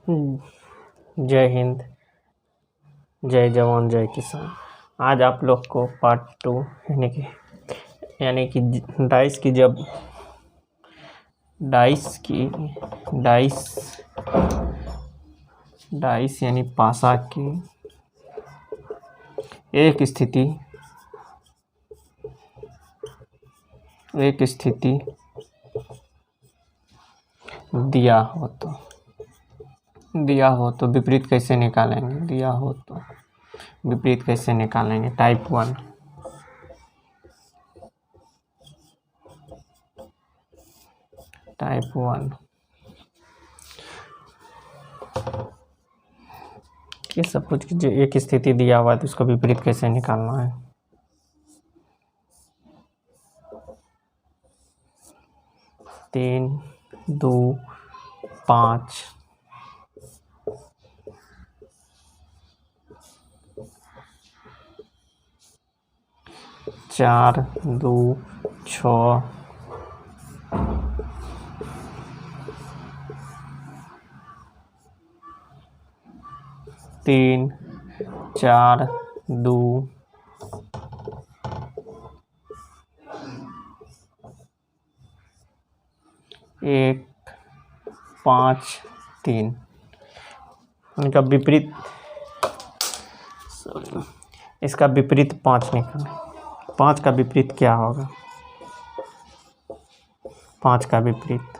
जय हिंद, जय जवान जय किसान। आज आप लोग को पार्ट 2 यानी कि डाइस यानी पासा की एक स्थिति दिया हो तो विपरीत कैसे निकालेंगे। टाइप 1। ये सपोज कीजिए एक स्थिति दिया हुआ है तो इसको विपरीत कैसे निकालना है। तीन, 2, 5, 4, 2, 6, 3, 4, 2, 1, 5, 3। इनका विपरीत इसका विपरीत 5 निकालें। 5 का विपरीत क्या होगा? 5 का विपरीत,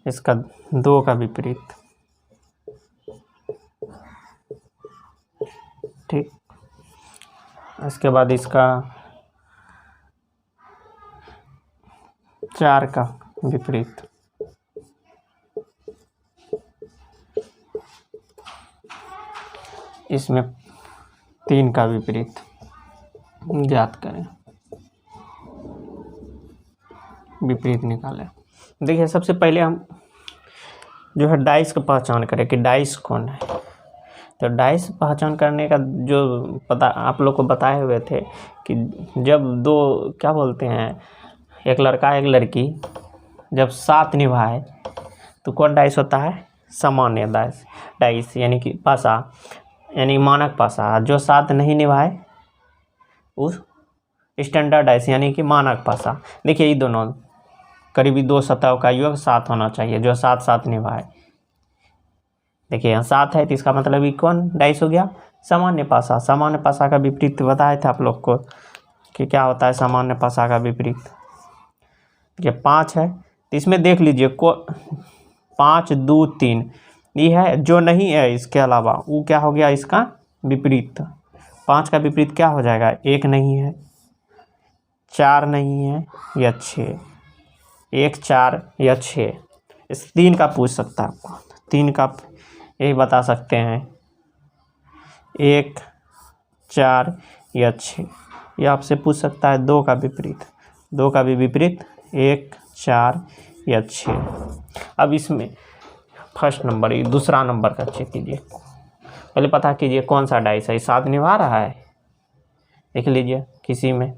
इसका 2 का विपरीत, ठीक। इसके बाद इसका 4 का विपरीत, इसमें 3 का विपरीत ज्ञात करें, विपरीत निकालें। देखिए सबसे पहले हम जो है डाइस का पहचान करें कि डाइस कौन है। तो डाइस पहचान करने का जो पता आप लोग को बताए हुए थे कि जब दो क्या बोलते हैं, एक लड़का एक लड़की जब साथ निभाए तो कौन डाइस होता है? सामान्य डाइस यानी कि पासा यानी मानक पासा। जो साथ नहीं निभाए उस स्टैंडर्ड डाइस यानी कि मानक पासा। देखिए ये दोनों करीबी 2 सतहों का योग साथ होना चाहिए जो साथ निभाए। देखिए यहाँ 7 है तो इसका मतलब ये कौन डाइस हो गया? सामान्य पासा। सामान्य पासा का विपरीत बताए थे आप लोग को कि क्या होता है सामान्य पासा का विपरीत। ये 5 है तो इसमें देख लीजिए 5, 2, 3 ये है जो नहीं है, इसके अलावा वो क्या हो गया इसका विपरीत। 5 का विपरीत क्या हो जाएगा? 1 नहीं है, 4 नहीं है या 6। 1, 4 या 6। इस 3 का पूछ सकता है आपको। 3 का यही बता सकते हैं 1, 4 या 6। ये आपसे पूछ सकता है 2 का विपरीत। 2 का भी विपरीत 1, 4 या 6। अब इसमें फर्स्ट नंबर ये दूसरा नंबर का चेक कीजिए। पहले पता कीजिए कौन सा डाइस है। साथ निभा रहा है, देख लीजिए किसी में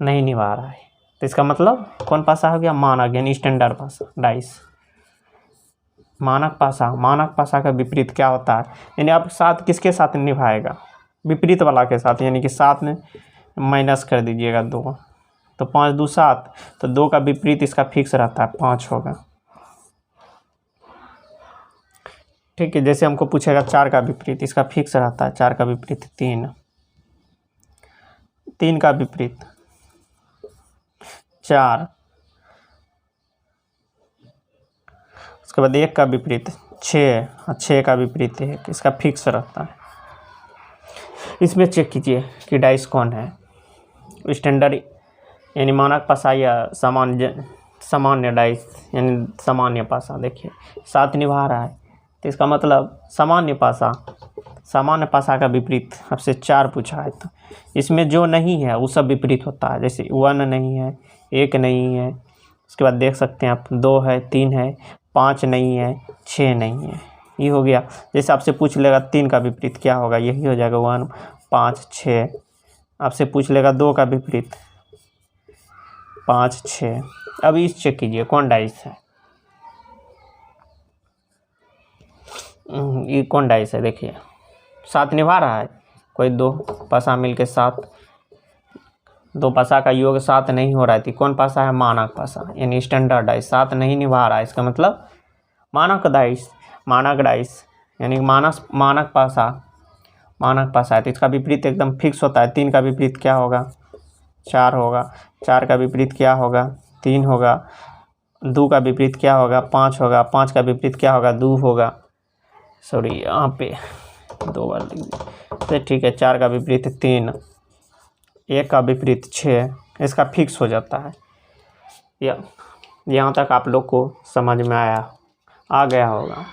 नहीं निभा रहा है तो इसका मतलब कौन पासा हो गया? मानक यानी स्टैंडर्ड पासा डाइस। मानक पासा का विपरीत क्या होता है? यानी आप साथ किसके साथ निभाएगा? विपरीत वाला के साथ, यानी कि साथ में माइनस कर दीजिएगा 2 तो 5, 2, 7 तो 2 का विपरीत इसका फिक्स रहता है 5 होगा, ठीक है। जैसे हमको पूछेगा 4 का विपरीत, इसका फिक्स रहता है 4 का विपरीत 3। 3 का विपरीत 4। उसके बाद 1 का विपरीत 6। 6 का विपरीत 1, इसका फिक्स रहता है। इसमें चेक कीजिए कि डाइस कौन है। स्टैंडर्ड यानी मानक पासा या सामान्य डाइस यानी सामान्य पासा। देखिए साथ निभा रहा है तो इसका मतलब सामान्य पासा का विपरीत आपसे 4 पूछा है तो इसमें जो नहीं है वो सब विपरीत होता है। जैसे 1 नहीं है, 1 नहीं है, उसके बाद देख सकते हैं आप 2 है, 3 है, 5 नहीं है, 6 नहीं है। ये हो गया। जैसे आपसे पूछ लेगा 3 का विपरीत क्या होगा, यही हो जाएगा 1, 5, 6। आपसे पूछ लेगा 2 का विपरीत 5, 6। अब इस चेक कीजिए कौन डाइस है। ये कौन डाइस है, देखिए 7 निभा रहा है, कोई 2 पासा मिल के 7, 2 पासा का योग 7 नहीं हो रहा है, कौन पासा है, मानक पासा, यानी स्टैंडर्ड डाइस 7 नहीं निभा रहा है, इसका मतलब मानक डाइस, मानक डाइस यानी मानक पासा है, तो इसका विपरीत एकदम फिक्स होता है। 3 का विपरीत क्या होगा, 4 होगा, 4 का विपरीत क्या होगा, 3 होगा, 2 का विपरीत क्या होगा, 5 होगा, 5 का विपरीत क्या होगा, 2 होगा, सॉरी यहाँ पे 2 बार लिख दिया, तो ठीक है, 4 का विपरीत 3, 1 का विपरीत 6, इसका फिक्स हो जाता है। यहाँ तक आप लोग को समझ में आ गया होगा।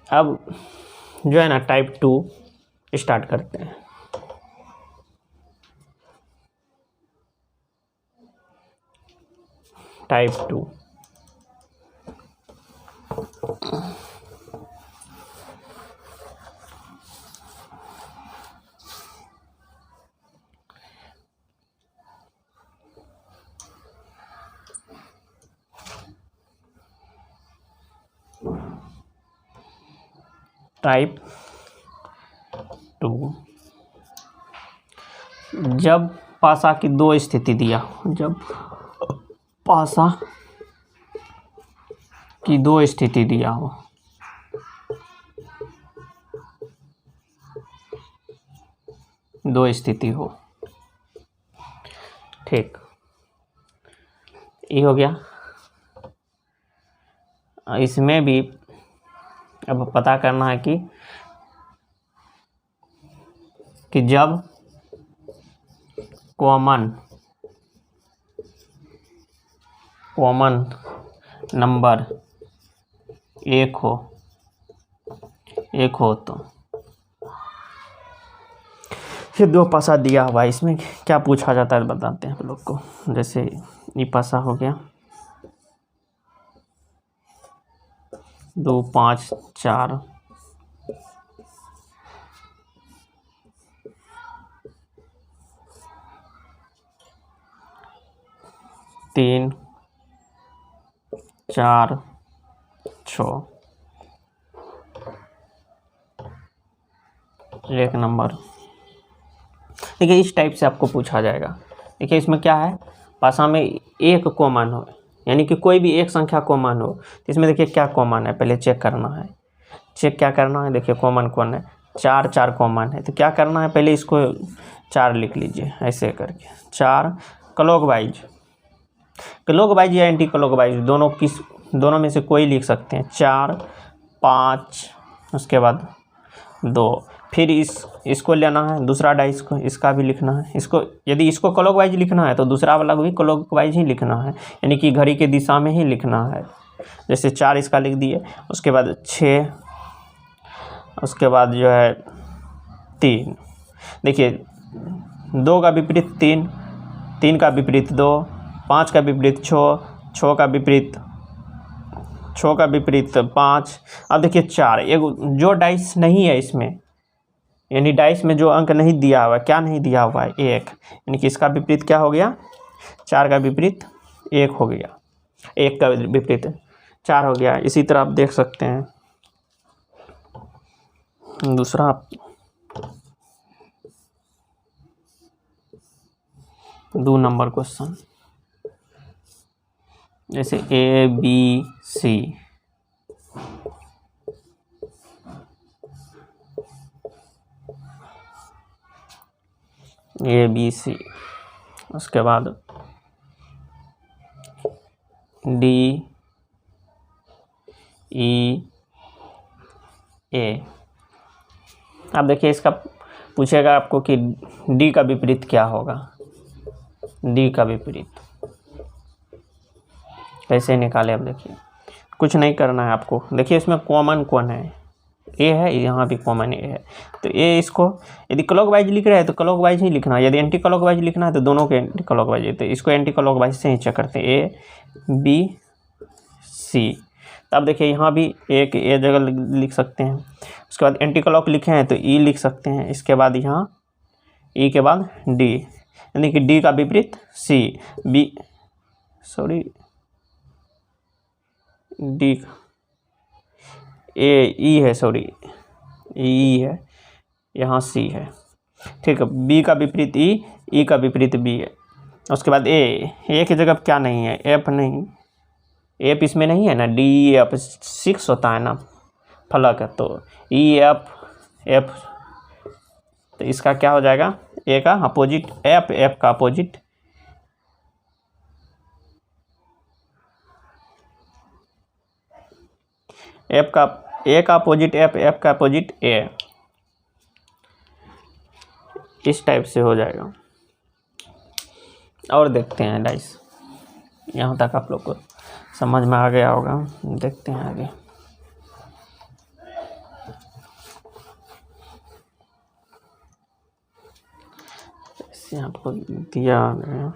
अब जो है ना टाइप 2 स्टार्ट करते हैं। टाइप 2 टाइप 2 जब पासा की 2 स्थिति दिया, जब पासा की 2 स्थिति दिया हो, दो स्थिति हो, ठीक, ये हो गया। इसमें भी अब पता करना है कि जब कॉमन नंबर एक हो तो ये 2 पासा दिया हुआ है, इसमें क्या पूछा जाता है बताते हैं आप लोग को। जैसे ये पासा हो गया 2 5 4, तीन 4 6, 1 नंबर। देखिए इस टाइप से आपको पूछा जाएगा। देखिए इसमें क्या है, पासा में एक कॉमन हो, यानी कि कोई भी एक संख्या कॉमन हो, तो इसमें देखिए क्या कॉमन है, पहले चेक करना है। चेक क्या करना है, देखिए कॉमन कौन है, 4 कॉमन है, तो क्या करना है, पहले इसको 4 लिख लीजिए ऐसे करके, 4 क्लॉकवाइज या एंटी क्लॉकवाइज दोनों में से कोई लिख सकते हैं। 4 5 उसके बाद 2, फिर इसको लेना है दूसरा डाइस को, इसका भी लिखना है। इसको यदि इसको क्लॉकवाइज लिखना है तो दूसरा वाला भी क्लॉकवाइज ही लिखना है, यानी कि घड़ी के दिशा में ही लिखना है। जैसे 4 इसका लिख दिए, उसके बाद 6, उसके बाद जो है 3, देखिए 2 का विपरीत 3, 3 का विपरीत 2, 5 का विपरीत 6, 6 का विपरीत 5। अब देखिए 4, एक जो डाइस नहीं है इसमें, यानी डाइस में जो अंक नहीं दिया हुआ है, क्या नहीं दिया हुआ है, 1, यानी कि इसका विपरीत क्या हो गया, 4 का विपरीत 1 हो गया, 1 का विपरीत 4 हो गया। इसी तरह आप देख सकते हैं दूसरा 2 नंबर क्वेश्चन, जैसे ABC, उसके बाद DEA, अब देखिए इसका पूछेगा आपको कि D का विपरीत क्या होगा, D का विपरीत कैसे निकाले। अब देखिए कुछ नहीं करना है आपको, देखिए इसमें कॉमन कौन है, ए है, यहाँ भी कॉमन ए है, तो ए इसको यदि क्लॉकवाइज लिख रहे हैं तो क्लॉकवाइज ही लिखना है, यदि एंटी क्लॉकवाइज लिखना है तो दोनों के एंटी क्लॉकवाइज है, तो इसको एंटी क्लॉकवाइज से ही चेक करते हैं, ABC। तब देखिए यहाँ भी एक ए जगह लिख सकते हैं, उसके बाद एंटी क्लॉक लिखे हैं तो ई लिख सकते हैं, इसके बाद यहाँ ई के बाद डी, यानी कि डी का विपरीत सी, डी, ए ई है, सॉरी ई है, यहाँ सी है, ठीक है। बी का विपरीत ई का विपरीत बी है। उसके बाद ए की जगह क्या नहीं है, एफ नहीं, एफ इसमें नहीं है ना, डी एफ 6 होता है ना फलक है, तो ई एफ तो इसका क्या हो जाएगा, ए का अपोजिट एफ का अपोजिट ए का अपोजिट एफ का अपोजिट ए, इस टाइप से हो जाएगा। और देखते हैं डाइस, यहाँ तक आप लोग को समझ में आ गया होगा, देखते हैं आगे। ऐसे आपको दिया गया,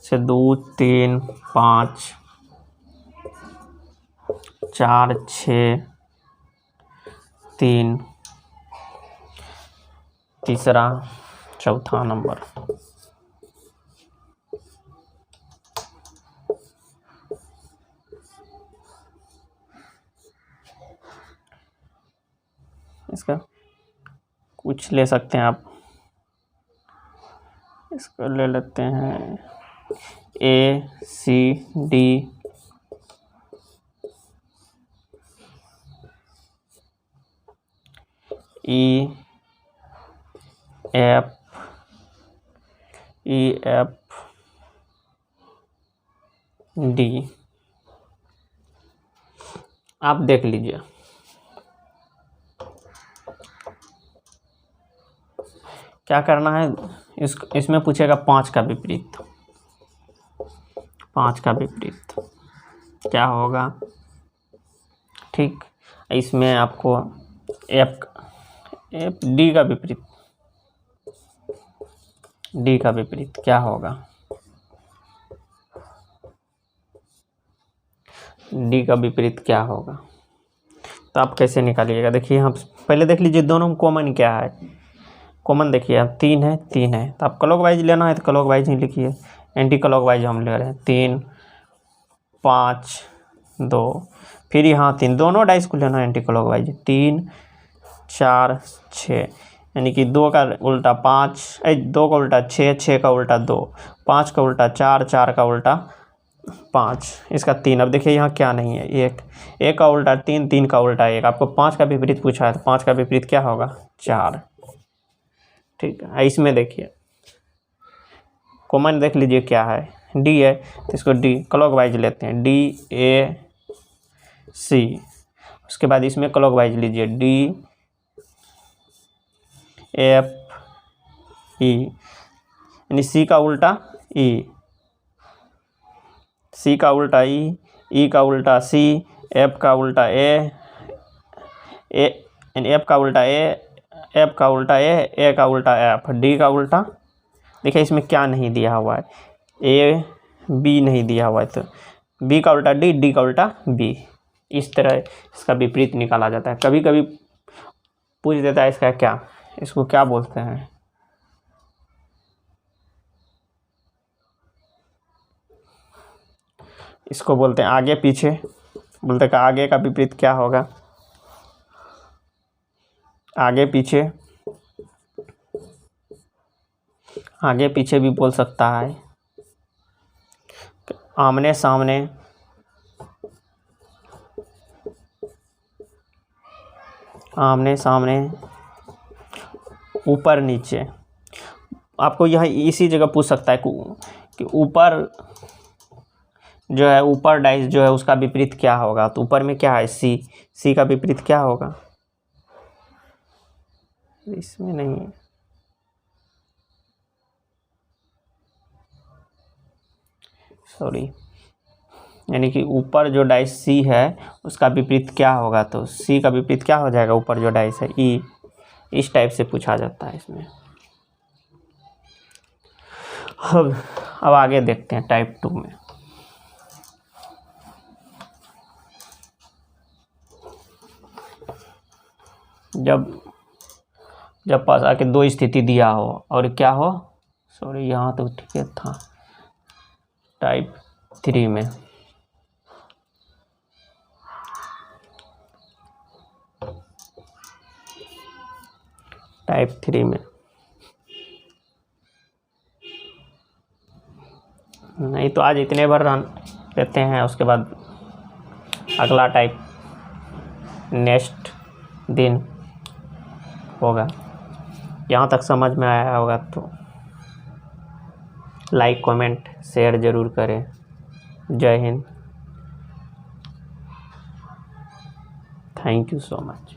से 2 3 5 4 6 3 तीसरा चौथा नंबर। इसका कुछ ले सकते हैं आप, इसको ले लेते हैं A C D E F D. आप देख लीजिए, क्या करना है, इसमें पूछेगा 5 का विपरीत, 5 का विपरीत क्या होगा, ठीक। इसमें आपको एफ डी का विपरीत, डी का विपरीत क्या होगा, डी का विपरीत क्या होगा, तो आप कैसे निकालिएगा। देखिए यहाँ पहले देख लीजिए दोनों में कॉमन क्या है, कॉमन देखिए आप 3 है, 3 है, तो आप क्लॉकवाइज लेना है तो क्लॉकवाइज ही लिखिए, एंटी क्लॉकवाइज हम ले रहे हैं 3 5 2, फिर यहाँ 3, दोनों डाइस को लेना है एंटी क्लॉकवाइज, 3 4 6, यानी कि 2 का उल्टा 5, 2 का उल्टा 6, 6 का उल्टा 2, 5 का उल्टा 4, 4 का उल्टा 5, इसका 3। अब देखिए यहाँ क्या नहीं है, 1 का उल्टा 3, 3 का उल्टा 1। आपको 5 का विपरीत पूछा है तो 5 का विपरीत क्या होगा, 4, ठीक है। इसमें देखिए कॉमन देख लीजिए क्या है, डी है, तो इसको डी क्लॉकवाइज लेते हैं, डी ए सी। उसके बाद इसमें क्लॉकवाइज लीजिए, डी एफ ई, यानी सी का उल्टा ई, सी का उल्टा ई का उल्टा सी, एफ का उल्टा ए यानी एफ का उल्टा एफ का उल्टा ए का उल्टा एफ, डी का उल्टा, देखिए इसमें क्या नहीं दिया हुआ है, ए बी नहीं दिया हुआ है, तो बी का उल्टा डी, डी का उल्टा बी। इस तरह इसका विपरीत निकाला जाता है। कभी कभी पूछ देता है इसका क्या, इसको क्या बोलते हैं, इसको बोलते हैं आगे पीछे, बोलते हैं आगे का विपरीत क्या होगा, आगे पीछे, आगे पीछे भी बोल सकता है, आमने सामने, आमने सामने, ऊपर नीचे। आपको यह इसी जगह पूछ सकता है कि ऊपर जो है, ऊपर डाइस जो है उसका विपरीत क्या होगा, तो ऊपर में क्या है, सी, सी का विपरीत क्या होगा, इसमें नहीं है, सॉरी, यानी कि ऊपर जो डाइस सी है उसका विपरीत क्या होगा, तो सी का विपरीत क्या हो जाएगा, ऊपर जो डाइस है ई। इस टाइप से पूछा जाता है इसमें। अब आगे देखते हैं टाइप 2 में। जब पास आके 2 स्थिति दिया हो और क्या हो, सॉरी यहाँ तो ठीक है था, टाइप 3 में नहीं तो आज इतने बार रन देते हैं, उसके बाद अगला टाइप नेक्स्ट दिन होगा। यहाँ तक समझ में आया होगा तो लाइक कमेंट शेयर ज़रूर करें। जय Hind, thank you so much.